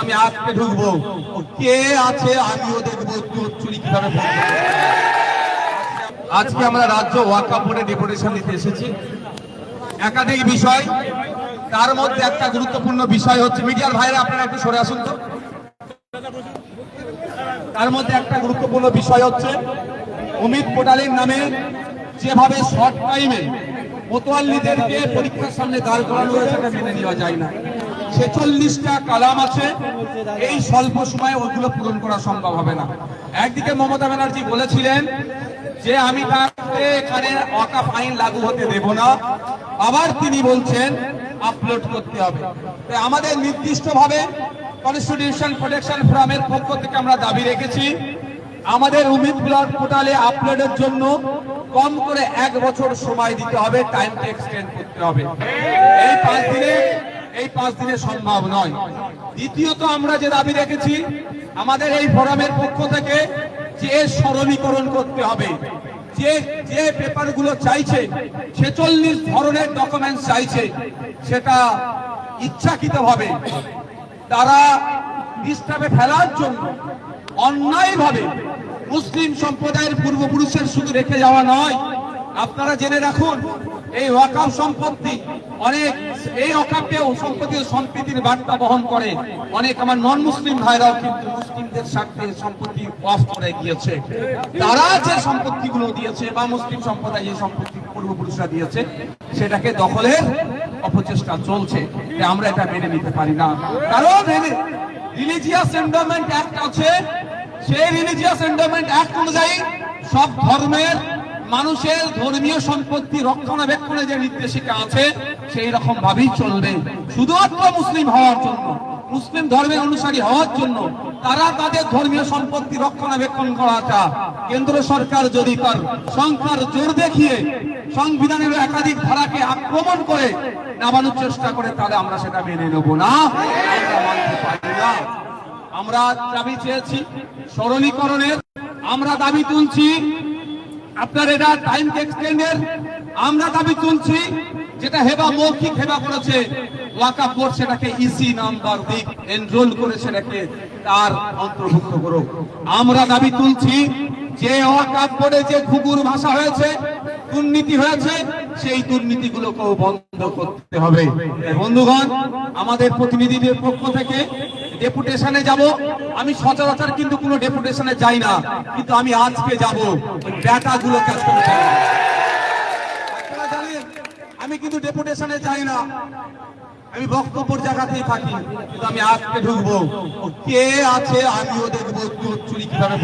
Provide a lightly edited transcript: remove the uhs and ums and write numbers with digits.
আমি আজকে ঢুকবো, কে আছে আমিও দেখবো চুরি কিভাবে। আজকে আমরা রাজ্য ওয়াকফ বোর্ডে ডেপুটেশন দিতে এসেছি। একাধিক বিষয়, তার মধ্যে একটা গুরুত্বপূর্ণ বিষয় হচ্ছে, মিডিয়ার ভাইরা আপনারা একটু সরে আসুন তো। তার মধ্যে একটা গুরুত্বপূর্ণ বিষয় হচ্ছে অমিত পোর্টালের নামে যেভাবে শর্ট টাইমে মোতোয়াল্লিদেরকে পরীক্ষার সামনে দাঁড় করানো হয়েছে, সেটা মেনে নেওয়া যায় না। 46টা কালাম আছে, এই স্বল্প সময়ে ওইগুলো পূরণ করা সম্ভব হবে না। একদিকে মমতা ব্যানার্জি বলেছিলেন যে আমি তাকে এখানে ওয়াকফ আইন লাগু হতে দেব না, আবার তিনি বলছেন আপলোড করতে হবে। আমাদের নির্দিষ্টভাবে কনস্টিটিউশন প্রোটেকশন ফোরামের পক্ষ থেকে আমরা দাবি রেখেছি, আমাদের অমিত পোর্টালে আপলোডের জন্য কম করে 1 বছর সময় দিতে হবে, টাইমটা এক্সটেন্ড করতে হবে। এই 5 দিনে সম্ভব নয়। দ্বিতীয়ত আমরা যে দাবি রেখেছি, আমাদের এই ফোরামের পক্ষ থেকে যে সরলীকরণ করতে হবে, যে পেপারগুলো চাইছে, 46 ধরনের ডকুমেন্টস চাইছে, সেটা ইচ্ছাকৃতভাবে তারা ডিস্টার্বে ফেলার জন্য অন্যায়ভাবে মুসলিম সম্প্রদায়ের পূর্বপুরুষের শুধু রেখে যাওয়া নয়, আপনারা জেনে রাখুন এই ওয়াকফ সম্পত্তি অনেক, এই ওয়াকফেও সম্প্রীতির বার্তা বহন করে। অনেক আমার নন মুসলিম ভাইরাও কিন্তু মুসলিমদের স্বার্থে সম্পত্তি ওয়াকফ করে গিয়েছে। তারা যে সম্পত্তিগুলো দিয়েছে বা মুসলিম সম্প্রদায় যে সম্পত্তি পূর্বপুরুষরা দিয়েছে, সেটাকে দখলের অপচেষ্টা চলছে। আমরা এটা মেনে নিতে পারি না। কারণ রিলিজিয়াস এন্ডোমেন্ট অ্যাক্ট আছে, সেই রিলিজিয়াস এন্ডোমেন্ট অ্যাক্ট অনুযায়ী সব ধর্মের মানুষের ধর্মীয় সম্পত্তি রক্ষণাবেক্ষণে যে নির্দেশিকা আছে, সেই রকম ভাবেই চলবে। শুধুমাত্র মুসলিম হওয়ার জন্য, মুসলিম ধর্মের অনুসারী হওয়ার জন্য তারা তাদের ধর্মীয় সম্পত্তি রক্ষণাবেক্ষণ করাটা কেন্দ্র সরকার যদি তার সংখ্যার জোর দেখিয়ে সংবিধানের একাধিক ধারাকে আক্রমণ করে নামানোর চেষ্টা করে, তাহলে আমরা সেটা মেনে নেব না, আমরা মানতে পারি না। আমরা দাবি চেয়েছি সরলীকরণের, আমরা দাবি তুলছি আপনার এটা টাইম এক্সটেন্ডের, আমরা দাবি তুলছি যেটা হেবা মৌখিক হেবা করেছে ওয়াকফ বোর্ড, সেটাকে ইসি নাম্বার দিক, এনরোল করে সেটাকে তার অন্তর্ভুক্ত করুক। আমরা দাবি তুলছি যে ওয়াকফ বোর্ডে যে ঘুঘুর ভাষা হয়েছে, দুর্নীতি হয়েছে, সেই দুর্নীতিগুলোকেও বন্ধ করতে হবে। বন্ধুগণ, আমাদের প্রতিনিধিদের পক্ষ থেকে ডেপুটেশনে যাব। আমি সচরাচর কিন্তু কোনো ডেপুটেশনে যাই না, কিন্তু আমি আজকে যাব ব্যাটাগুলো কাজ করে। আপনারা জানেন আমি কিন্তু ডেপুটেশনে যাই না, আমি বক্তব্যের জায়গাতেই থাকি, কিন্তু আমি আজকে ঢুকবো, কে আছে আমিও দেখবো চুরি কিভাবে।